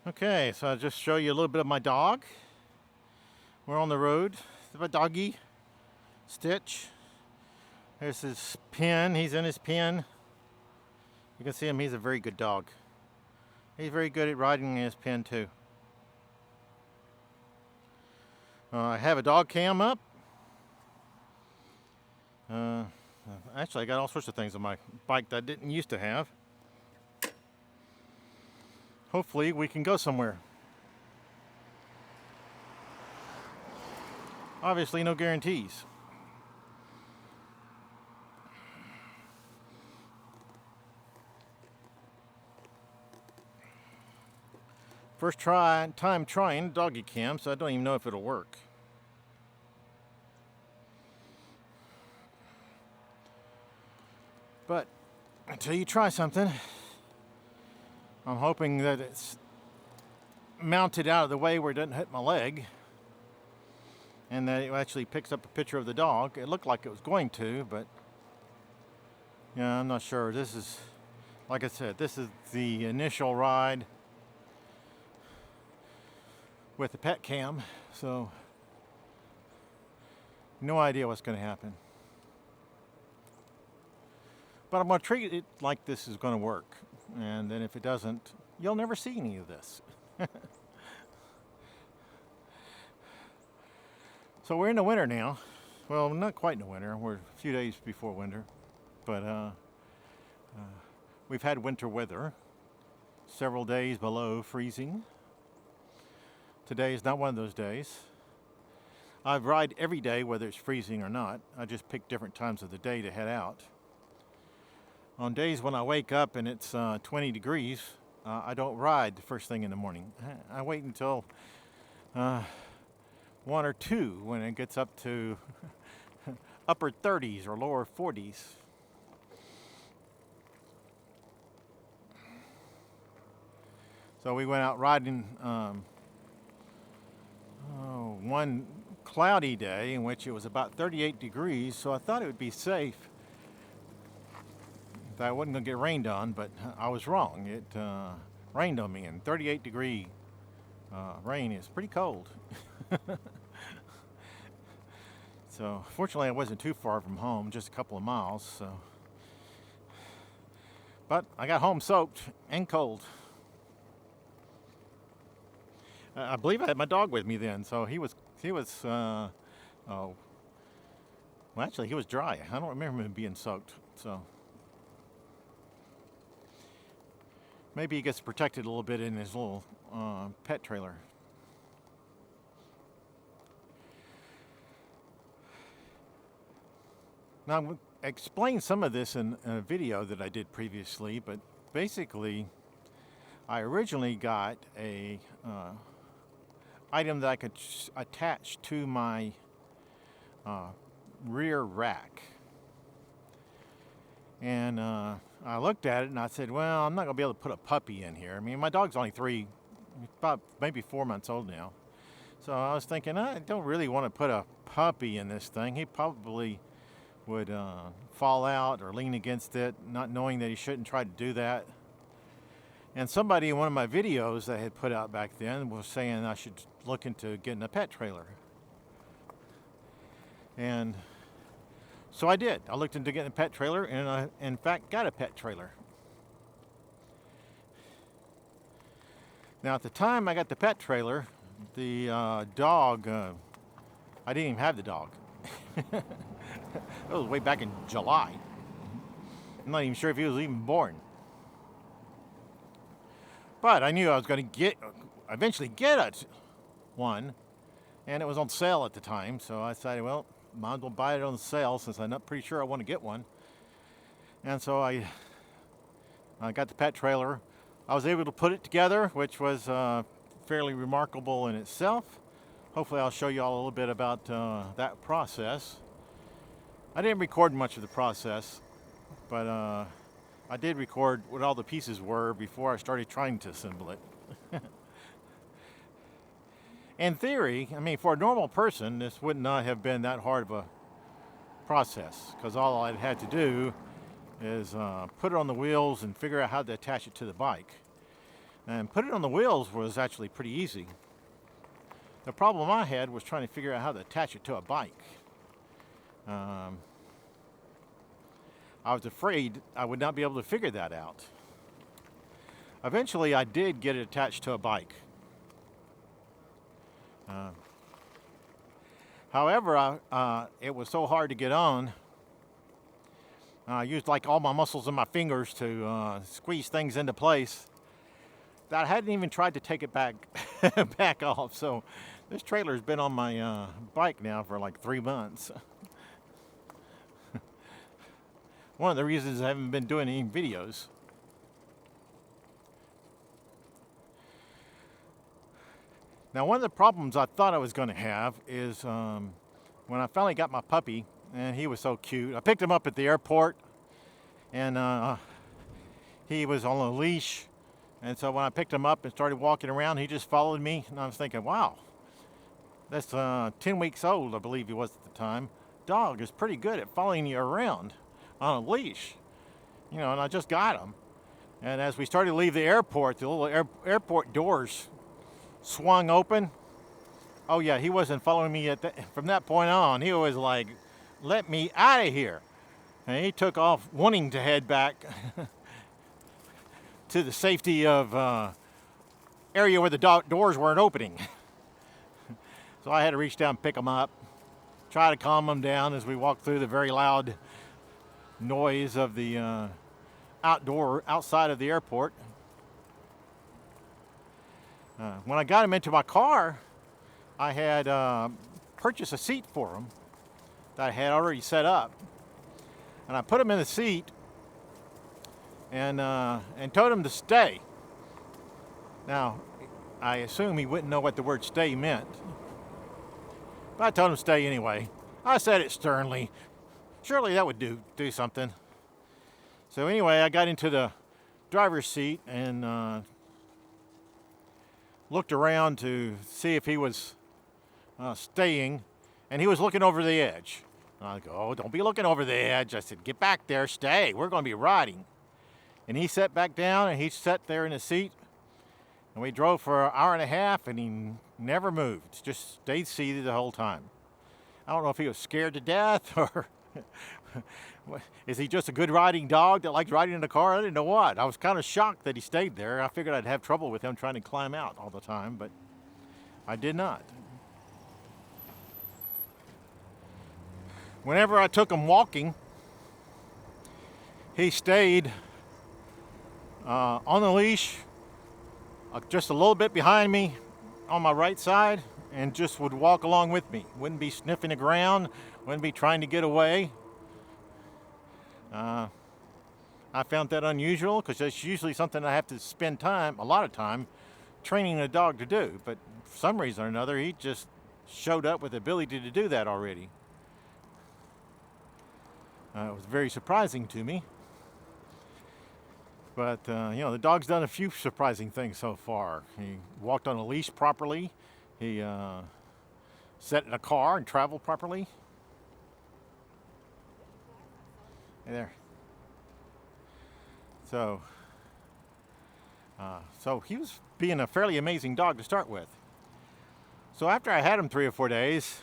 Okay, so I'll just show you a little bit of my dog. We're on the road. It's my doggy, Stitch. There's his pen. He's in his pen. You can see him. He's a very good dog. He's very good at riding in his pen too. I have a dog cam up. Actually, I got all sorts of things on my bike that I didn't used to have. Hopefully, we can go somewhere. Obviously, no guarantees. First time trying doggy cam, so I don't even know if it'll work. But until you try something, I'm hoping that it's mounted out of the way where it doesn't hit my leg, and that it actually picks up a picture of the dog. It looked like it was going to, but yeah, I'm not sure. This is, like I said, this is the initial ride with the pet cam, so no idea what's going to happen. But I'm going to treat it like this is going to work, and then if it doesn't, you'll never see any of this. So we're in the winter now. Well, not quite in the winter. We're a few days before winter, but we've had winter weather, several days below freezing. Today is not one of those days. I ride every day, whether it's freezing or not. I just pick different times of the day to head out. On days when I wake up and it's 20 degrees, I don't ride the first thing in the morning. I wait until 1 or 2 when it gets up to upper 30s or lower 40s. So we went out riding one cloudy day in which it was about 38 degrees, so I thought it would be safe that I wasn't going to get rained on, but I was wrong. It rained on me, and 38-degree rain is pretty cold. So fortunately I wasn't too far from home, just a couple of miles. So, but I got home soaked and cold. I believe I had my dog with me then, so he was well, actually he was dry. I don't remember him being soaked, so maybe he gets protected a little bit in his little pet trailer. Now, I'm going to explain some of this in a video that I did previously, but basically, I originally got a item that I could attach to my rear rack. And I looked at it and I said, well, I'm not going to be able to put a puppy in here. I mean, my dog's only about maybe 4 months old now. So I was thinking, I don't really want to put a puppy in this thing. He probably would fall out or lean against it, not knowing that he shouldn't try to do that. And somebody in one of my videos that I had put out back then was saying I should look into getting a pet trailer. And so I did. I looked into getting a pet trailer, and I, in fact, got a pet trailer. Now, at the time I got the pet trailer, the dog, I didn't even have the dog. That was way back in July. I'm not even sure if he was even born. But I knew I was going to eventually get one, and it was on sale at the time, so I decided, well, might as well buy it on sale since I'm not pretty sure I want to get one. And so I got the pet trailer. I was able to put it together, which was fairly remarkable in itself. Hopefully I'll show you all a little bit about that process. I didn't record much of the process, but I did record what all the pieces were before I started trying to assemble it. In theory, I mean, for a normal person, this would not have been that hard of a process, because all I'd had to do is put it on the wheels and figure out how to attach it to the bike. And putting it on the wheels was actually pretty easy. The problem I had was trying to figure out how to attach it to a bike. I was afraid I would not be able to figure that out. Eventually, I did get it attached to a bike. However, it was so hard to get on. I used like all my muscles in my fingers to squeeze things into place that I hadn't even tried to take it back back off. So this trailer's been on my bike now for like 3 months. One of the reasons I haven't been doing any videos. Now, one of the problems I thought I was going to have is when I finally got my puppy, and he was so cute. I picked him up at the airport, and he was on a leash. And so when I picked him up and started walking around, he just followed me. And I was thinking, wow, that's 10 weeks old, I believe he was at the time. Dog is pretty good at following you around on a leash. You know, and I just got him. And as we started to leave the airport, the little airport doors swung open. Oh yeah, he wasn't following me from that point on. He was like, let me out of here. And he took off wanting to head back to the safety of area where the doors weren't opening. So I had to reach down and pick him up, try to calm him down as we walked through the very loud noise of the outside of the airport. When I got him into my car, I had purchased a seat for him that I had already set up. And I put him in the seat and told him to stay. Now, I assume he wouldn't know what the word stay meant. But I told him to stay anyway. I said it sternly. Surely that would do something. So anyway, I got into the driver's seat and looked around to see if he was staying, and he was looking over the edge. And I go, oh, don't be looking over the edge. I said, get back there, stay. We're going to be riding. And he sat back down, and he sat there in his seat, and we drove for an hour and a half, and he never moved. Just stayed seated the whole time. I don't know if he was scared to death or is he just a good riding dog that likes riding in the car? I didn't know what. I was kind of shocked that he stayed there. I figured I'd have trouble with him trying to climb out all the time, but I did not. Whenever I took him walking, he stayed on the leash just a little bit behind me on my right side and just would walk along with me. Wouldn't be sniffing the ground, wouldn't be trying to get away. I found that unusual because that's usually something I have to spend a lot of time, training a dog to do. But for some reason or another, he just showed up with the ability to do that already. It was very surprising to me. But, the dog's done a few surprising things so far. He walked on a leash properly. He sat in a car and traveled properly. Hey there. So he was being a fairly amazing dog to start with. So after I had him 3 or 4 days,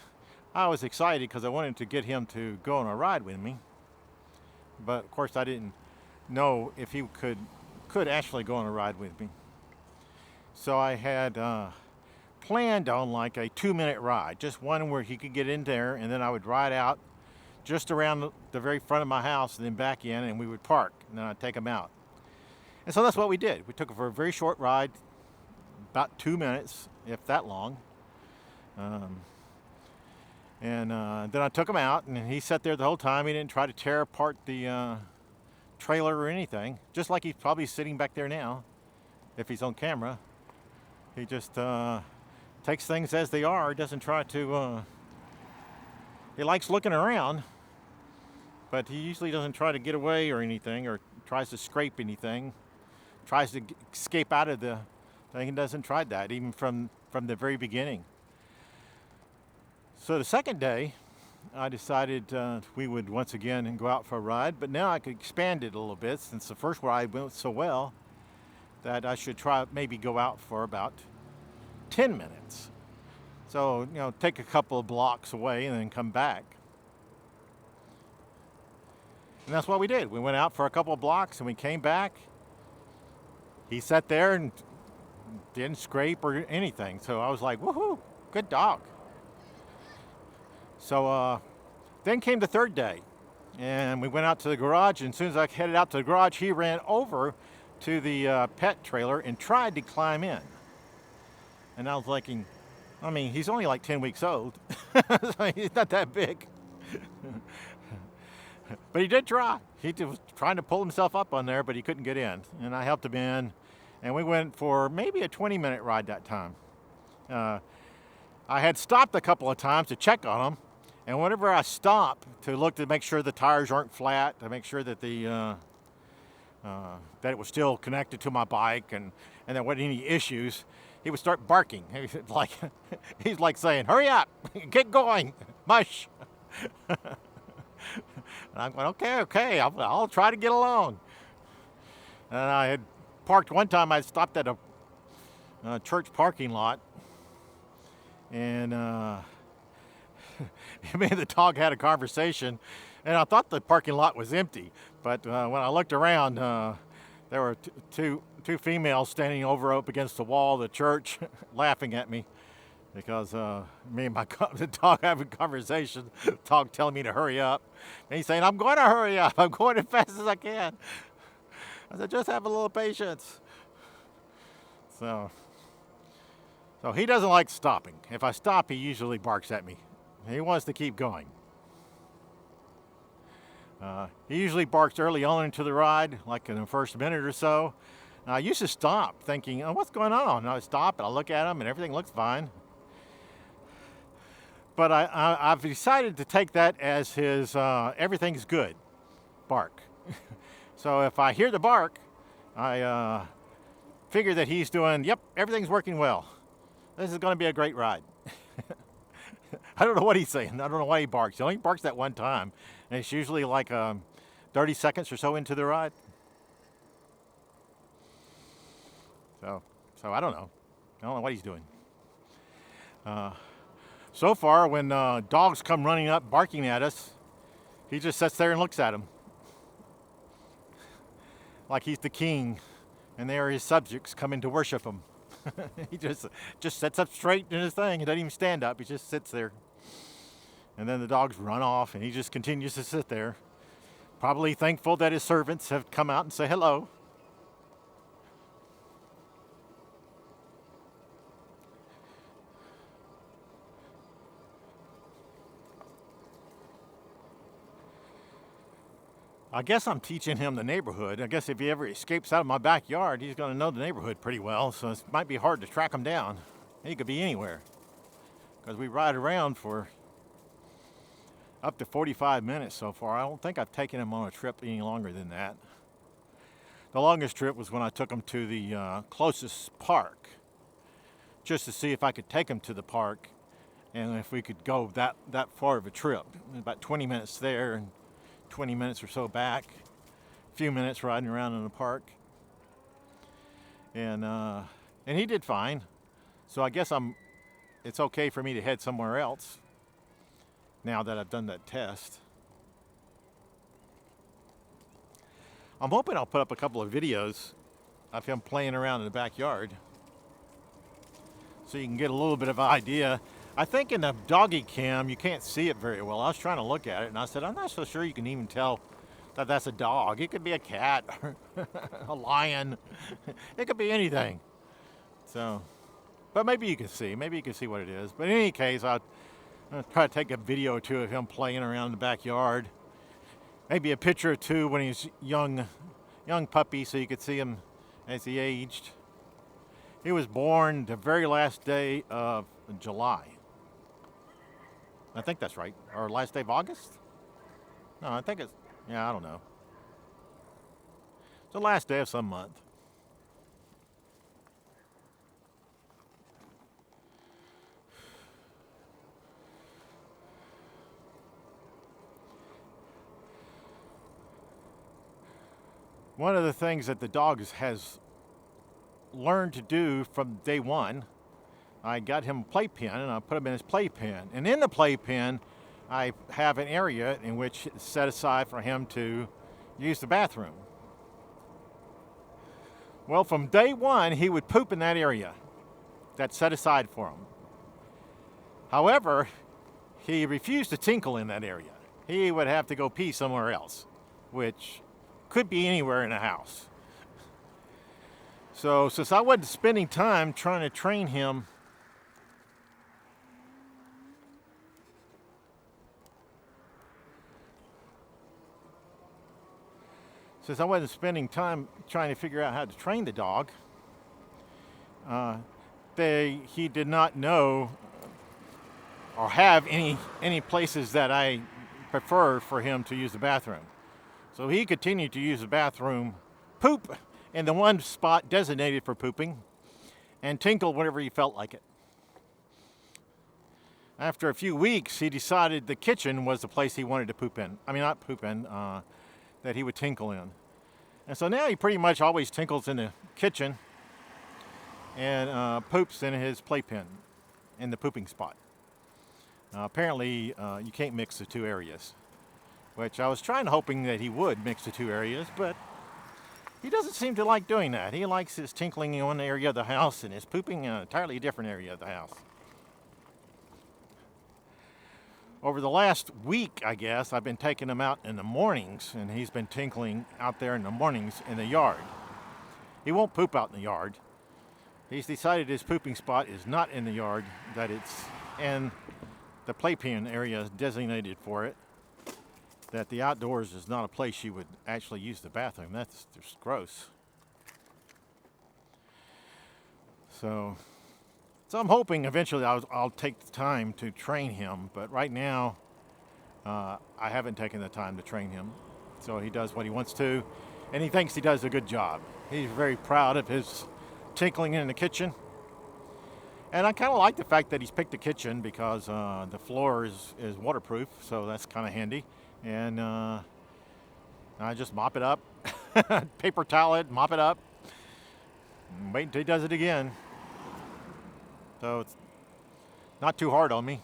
I was excited because I wanted to get him to go on a ride with me. But of course I didn't know if he could actually go on a ride with me. So I had planned on like a 2-minute ride, just one where he could get in there and then I would ride out just around the very front of my house and then back in, and we would park and then I'd take him out. And so that's what we did. We took him for a very short ride, about 2 minutes, if that long. Then I took him out and he sat there the whole time. He didn't try to tear apart the trailer or anything, just like he's probably sitting back there now if he's on camera. He just takes things as they are, doesn't try to he likes looking around, but he usually doesn't try to get away or anything or tries to scrape anything, tries to escape out of the thing. He doesn't try that even from the very beginning. So the second day I decided we would once again go out for a ride, but now I could expand it a little bit since the first ride went so well. that I should try maybe go out for about 10 minutes. So, take a couple of blocks away and then come back. And that's what we did. We went out for a couple of blocks and we came back. He sat there and didn't scrape or anything. So I was like, woohoo, good dog. So then came the third day. And we went out to the garage. And as soon as I headed out to the garage, he ran over to the pet trailer and tried to climb in. And I was thinking, he's only like 10 weeks old. So he's not that big. But he did try. He was trying to pull himself up on there, but he couldn't get in. And I helped him in. And we went for maybe a 20-minute ride that time. I had stopped a couple of times to check on him. And whenever I stop to look to make sure the tires aren't flat, to make sure that that it was still connected to my bike and there wasn't any issues, he would start barking. He's like saying, "Hurry up, get going, mush." And I'm going, okay, I'll try to get along. And I had parked one time. I stopped at a church parking lot, and me and the dog had a conversation, and I thought the parking lot was empty. But when I looked around, there were two females standing over up against the wall of the church laughing at me because me and the dog having a conversation, the dog telling me to hurry up. And he's saying, "I'm going to hurry up. I'm going as fast as I can." I said, "Just have a little patience." So he doesn't like stopping. If I stop, he usually barks at me. He wants to keep going. He usually barks early on into the ride, like in the first minute or so. And I used to stop thinking, "Oh, what's going on?" And I stop and I look at him and everything looks fine. But I've decided to take that as his everything's good bark. So if I hear the bark, I figure that he's doing, yep, everything's working well. This is going to be a great ride. I don't know what he's saying. I don't know why he barks. He only barks that one time. And it's usually like 30 seconds or so into the ride. So I don't know. I don't know what he's doing. So far, when dogs come running up barking at us, he just sits there and looks at them. Like he's the king and they are his subjects coming to worship him. He just sits up straight in his thing. He doesn't even stand up. He just sits there. And then the dogs run off and he just continues to sit there, probably thankful that his servants have come out and say hello. I guess I'm teaching him the neighborhood. I guess if he ever escapes out of my backyard, he's going to know the neighborhood pretty well, so it might be hard to track him down. He could be anywhere, because we ride around for up to 45 minutes so far. I don't think I've taken him on a trip any longer than that. The longest trip was when I took him to the closest park, just to see if I could take him to the park and if we could go that far of a trip. About 20 minutes there and 20 minutes or so back, a few minutes riding around in the park, and he did fine. So I guess it's okay for me to head somewhere else now that I've done that test. I'm hoping I'll put up a couple of videos of him playing around in the backyard so you can get a little bit of an idea. I think in the doggy cam, you can't see it very well. I was trying to look at it, and I said, I'm not so sure you can even tell that that's a dog. It could be a cat or a lion. It could be anything. So, but maybe you can see. Maybe you can see what it is. But in any case, I'll try to take a video or two of him playing around in the backyard. Maybe a picture or two when he's young puppy, so you could see him as he aged. He was born the very last day of July. I think that's right. Or last day of August? No, I think it's, I don't know. It's the last day of some month. One of the things that the dog has learned to do from day one. I got him a playpen and I put him in his playpen. And in the playpen, I have an area in which it's set aside for him to use the bathroom. Well, from day one, he would poop in that area that's set aside for him. However, he refused to tinkle in that area. He would have to go pee somewhere else, which could be anywhere in the house. So since I wasn't spending time trying to train him trying to figure out how to train the dog, he did not know or have any places that I preferred for him to use the bathroom. So he continued to use the bathroom, poop in the one spot designated for pooping, and tinkle whenever he felt like it. After a few weeks, he decided the kitchen was the place he wanted to poop in. I mean, not poop in, that he would tinkle in. And so now he pretty much always tinkles in the kitchen and poops in his playpen in the pooping spot. Apparently, you can't mix the two areas, which I was hoping that he would mix the two areas, but he doesn't seem to like doing that. He likes his tinkling in one area of the house and his pooping in an entirely different area of the house. Over the last week, I guess, I've been taking him out in the mornings, and he's been tinkling out there in the mornings in the yard. He won't poop out in the yard. He's decided his pooping spot is not in the yard, that it's in the playpen area designated for it, that the outdoors is not a place you would actually use the bathroom. That's just gross. So I'm hoping eventually I'll take the time to train him, but right now I haven't taken the time to train him. So he does what he wants to, and he thinks he does a good job. He's very proud of his tinkling in the kitchen. And I kind of like the fact that he's picked the kitchen because the floor is waterproof, so that's kind of handy. And I just mop it up, paper towel it, mop it up, and wait until he does it again. So it's not too hard on me.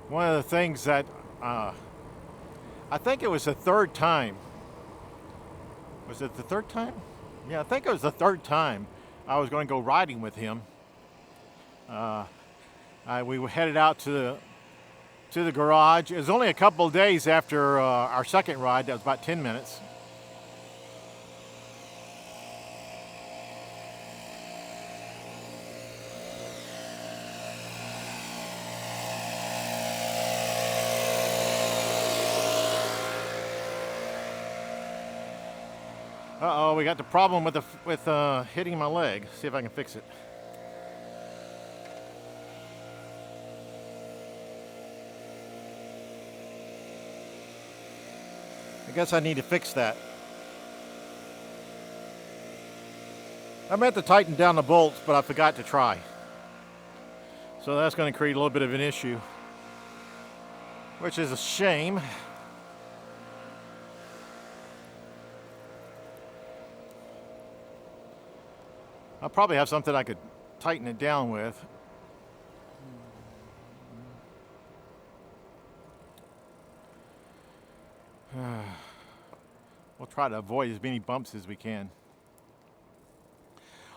One of the things that I think it was the third time. Was it the third time? Yeah, I think it was the third time I was going to go riding with him. We were headed out to the garage. It was only a couple of days after our second ride. That was about 10 minutes. Uh-oh, we got the problem with hitting my leg. See if I can fix it. I guess I need to fix that. I meant to tighten down the bolts, but I forgot to try. So that's going to create a little bit of an issue, which is a shame. I'll probably have something I could tighten it down with. We'll try to avoid as many bumps as we can.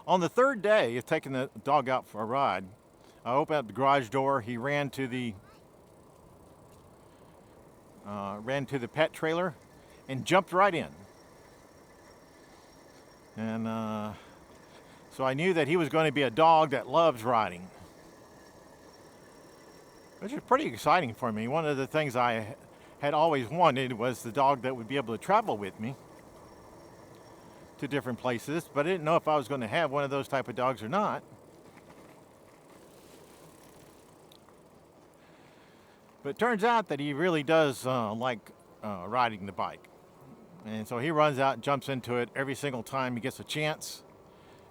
On the third day of taking the dog out for a ride, I opened up the garage door. He ran to the pet trailer and jumped right in. And so I knew that he was going to be a dog that loves riding, which is pretty exciting for me. One of the things I had always wanted was the dog that would be able to travel with me to different places, but I didn't know if I was going to have one of those type of dogs or not. But it turns out that he really does like riding the bike. And so he runs out and jumps into it every single time he gets a chance.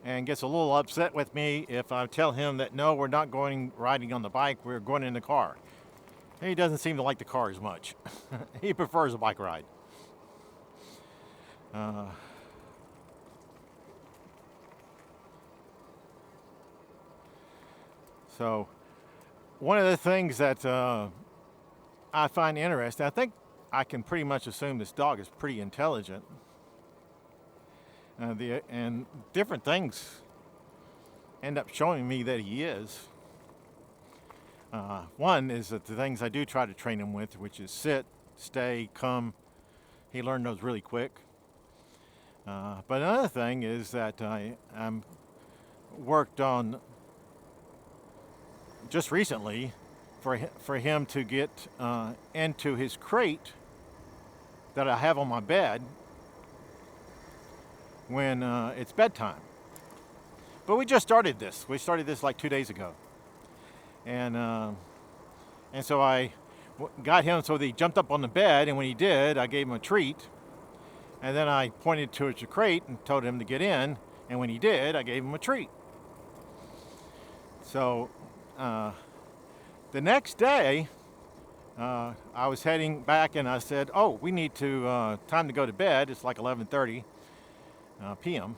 and gets a little upset with me if I tell him that no, we're not going riding on the bike, we're going in the car. He doesn't seem to like the car as much. He prefers a bike ride. So one of the things that I find interesting, I think I can pretty much assume this dog is pretty intelligent. And different things end up showing me that he is. One is that the things I do try to train him with, which is sit, stay, come, he learned those really quick. But another thing is that I'm worked on just recently for him to get into his crate that I have on my bed when it's bedtime. But we just started this. We started this like 2 days ago. And so I got him so that he jumped up on the bed, and when he did, I gave him a treat. And then I pointed towards the crate and told him to get in, and when he did, I gave him a treat. So the next day, I was heading back, and I said, "Oh, we need to time to go to bed." It's like 11:30 p.m.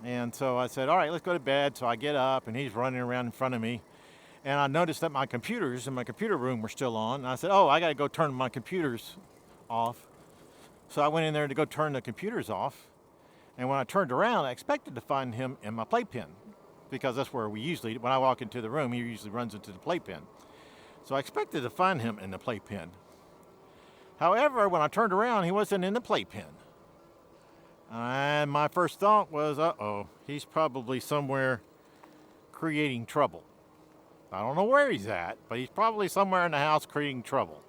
And so I said, "All right, let's go to bed." So I get up, and he's running around in front of me. And I noticed that my computers in my computer room were still on. And I said, "Oh, I got to go turn my computers off." So I went in there to go turn the computers off. And when I turned around, I expected to find him in my playpen, because that's where we usually, when I walk into the room, he usually runs into the playpen. So I expected to find him in the playpen. However, when I turned around, he wasn't in the playpen. And my first thought was, uh-oh, he's probably somewhere creating trouble. I don't know where he's at, but he's probably somewhere in the house creating trouble.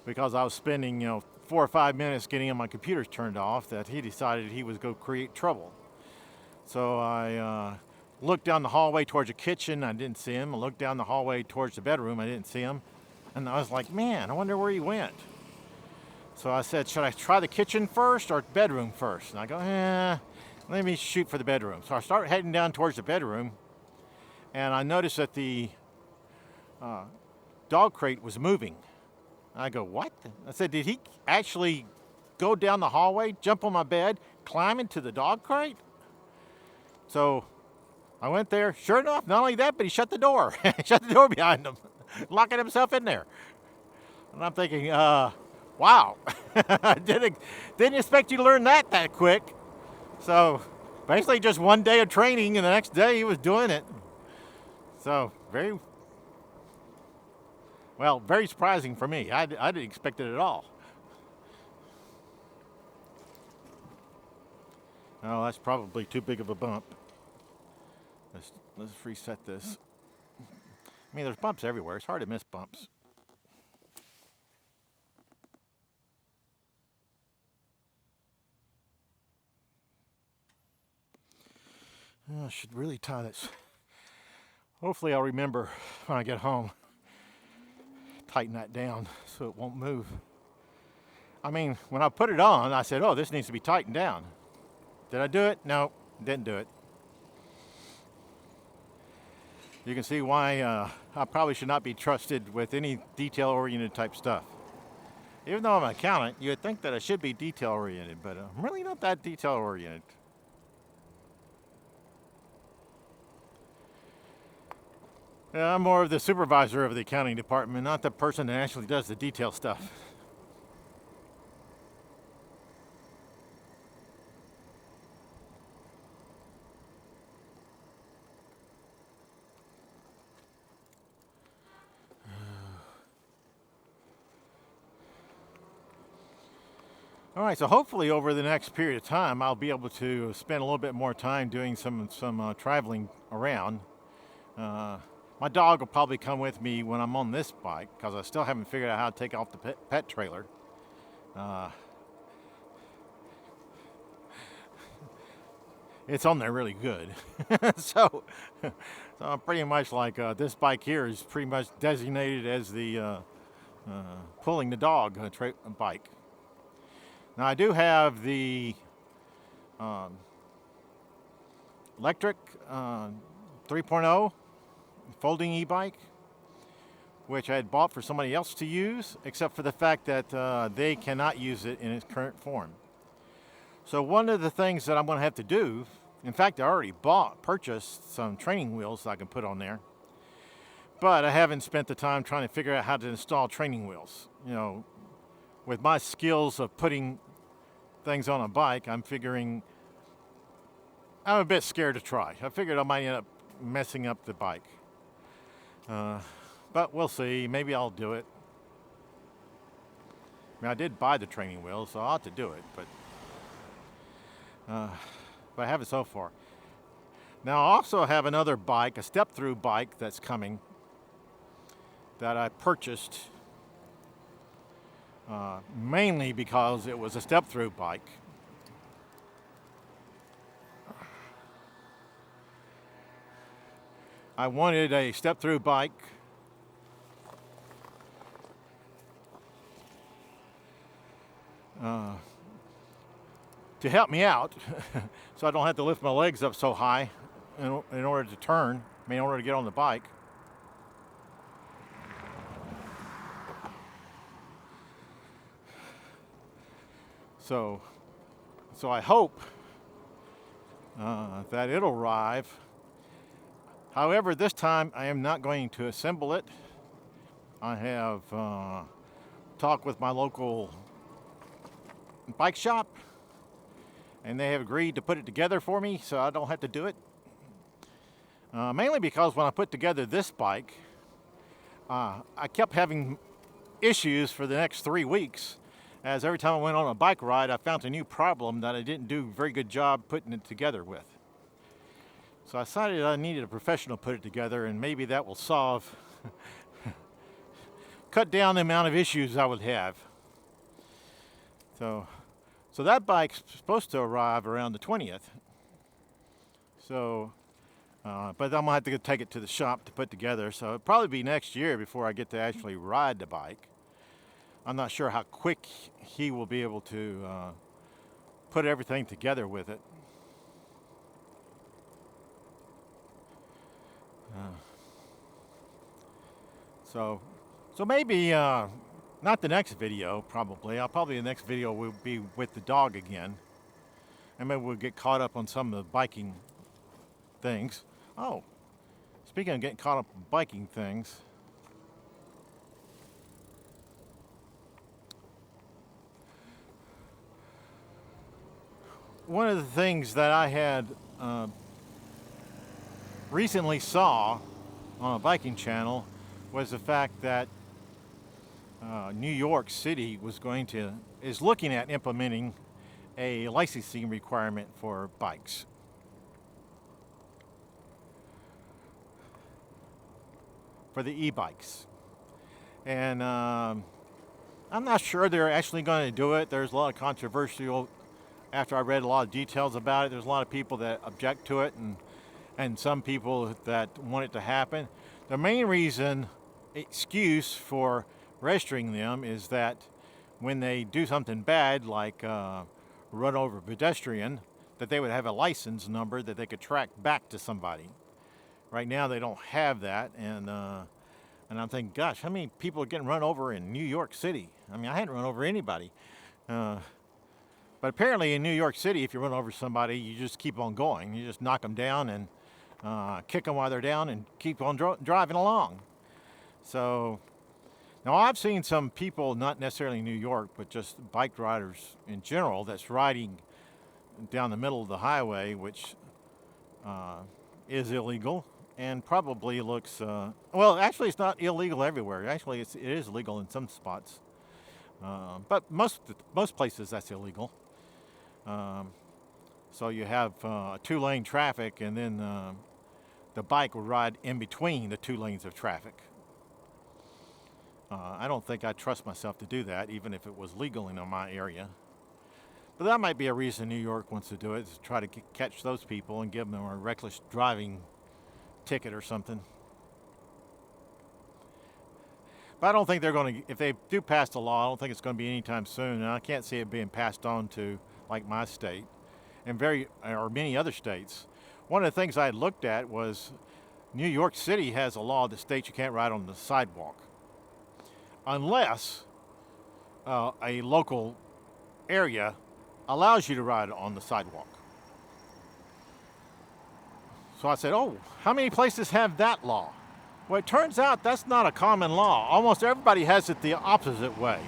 Because I was spending, 4 or 5 minutes getting my computers turned off, that he decided he was going to create trouble. So I looked down the hallway towards the kitchen. I didn't see him. I looked down the hallway towards the bedroom. I didn't see him. And I was like, man, I wonder where he went. So I said, should I try the kitchen first or bedroom first? And I go, let me shoot for the bedroom. So I start heading down towards the bedroom. And I noticed that the dog crate was moving. I go, what? I said, did he actually go down the hallway, jump on my bed, climb into the dog crate? So I went there. Sure enough, not only that, but he shut the door. Shut the door behind him, locking himself in there. And I'm thinking, wow. Didn't expect you to learn that quick. So basically just one day of training, and the next day he was doing it. So very surprising for me. I didn't expect it at all. Oh, that's probably too big of a bump. Let's reset this. I mean, there's bumps everywhere. It's hard to miss bumps. Oh, I should really tie this. Hopefully I'll remember when I get home. Tighten that down so it won't move. I mean, when I put it on, I said, oh, this needs to be tightened down. Did I do it? No, didn't do it. You can see why I probably should not be trusted with any detail-oriented type stuff. Even though I'm an accountant, you would think that I should be detail-oriented, but I'm really not that detail-oriented. Yeah, I'm more of the supervisor of the accounting department, not the person that actually does the detail stuff. All right, so hopefully over the next period of time, I'll be able to spend a little bit more time doing some traveling around. My dog will probably come with me when I'm on this bike, because I still haven't figured out how to take off the pet trailer. It's on there really good. So I'm pretty much like this bike here is pretty much designated as the pulling the dog bike. Now I do have the electric 3.0 folding e-bike, which I had bought for somebody else to use, except for the fact that they cannot use it in its current form. So one of the things that I'm going to have to do, in fact, I already purchased some training wheels that I can put on there, but I haven't spent the time trying to figure out how to install training wheels. You know, with my skills of putting things on a bike, I'm a bit scared to try. I figured I might end up messing up the bike. But we'll see. Maybe I'll do it. I mean, I did buy the training wheels, so I ought to do it, but I haven't so far. Now, I also have another bike, a step-through bike that's coming that I purchased mainly because it was a step-through bike. I wanted a step-through bike to help me out so I don't have to lift my legs up so high in order to turn, in order to get on the bike. So I hope that it'll arrive. However, this time I am not going to assemble it. I have talked with my local bike shop, and they have agreed to put it together for me so I don't have to do it. Mainly because when I put together this bike, I kept having issues for the next 3 weeks, as every time I went on a bike ride, I found a new problem that I didn't do a very good job putting it together with. So I decided I needed a professional to put it together, and maybe that will cut down the amount of issues I would have. So that bike's supposed to arrive around the 20th. So, but I'm gonna have to take it to the shop to put together. So it'll probably be next year before I get to actually ride the bike. I'm not sure how quick he will be able to put everything together with it. So maybe not the next video, probably. The next video will be with the dog again. And maybe we'll get caught up on some of the biking things. Oh, speaking of getting caught up on biking things, one of the things that I had recently saw on a biking channel was the fact that New York City is looking at implementing a licensing requirement for bikes. For the e-bikes. And I'm not sure they're actually going to do it. There's a lot of controversial, after I read a lot of details about it, there's a lot of people that object to it and some people that want it to happen. The main excuse for registering them is that when they do something bad, like run over a pedestrian, that they would have a license number that they could track back to somebody. Right now they don't have that, and I'm thinking, gosh, how many people are getting run over in New York City? I mean, I hadn't run over anybody. But apparently in New York City, if you run over somebody, you just keep on going. You just knock them down and kick them while they're down and keep on driving along. So now I've seen some people, not necessarily in New York, but just bike riders in general, that's riding down the middle of the highway, which is illegal and probably looks, well, actually it's not illegal everywhere. Actually it is legal in some spots. But most places that's illegal. So you have 2-lane traffic, and then the bike will ride in between the 2 lanes of traffic. I don't think I'd trust myself to do that, even if it was legal in my area. But that might be a reason New York wants to do it, is to try to catch those people and give them a reckless driving ticket or something. But I don't think they're going to, if they do pass the law, I don't think it's going to be anytime soon. And I can't see it being passed on to, like, my state and many other states. one of the things I looked at was New York City has a law that states you can't ride on the sidewalk unless a local area allows you to ride on the sidewalk. So I said, oh, how many places have that law? Well, it turns out that's not a common law. Almost everybody has it the opposite way,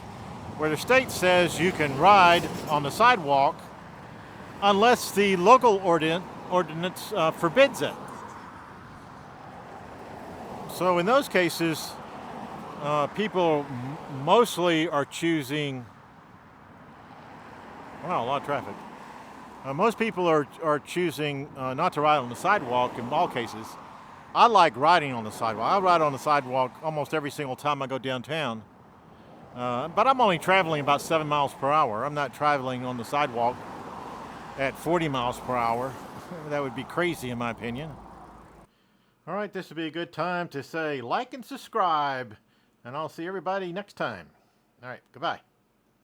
where the state says you can ride on the sidewalk unless the local ordinance forbids it. So in those cases, people mostly are choosing, wow, a lot of traffic. Most people are choosing not to ride on the sidewalk in all cases. I like riding on the sidewalk. I ride on the sidewalk almost every single time I go downtown. But I'm only traveling about 7 miles per hour. I'm not traveling on the sidewalk at 40 miles per hour. That would be crazy in my opinion. All right, this would be a good time to say like and subscribe, and I'll see everybody next time. All right, goodbye.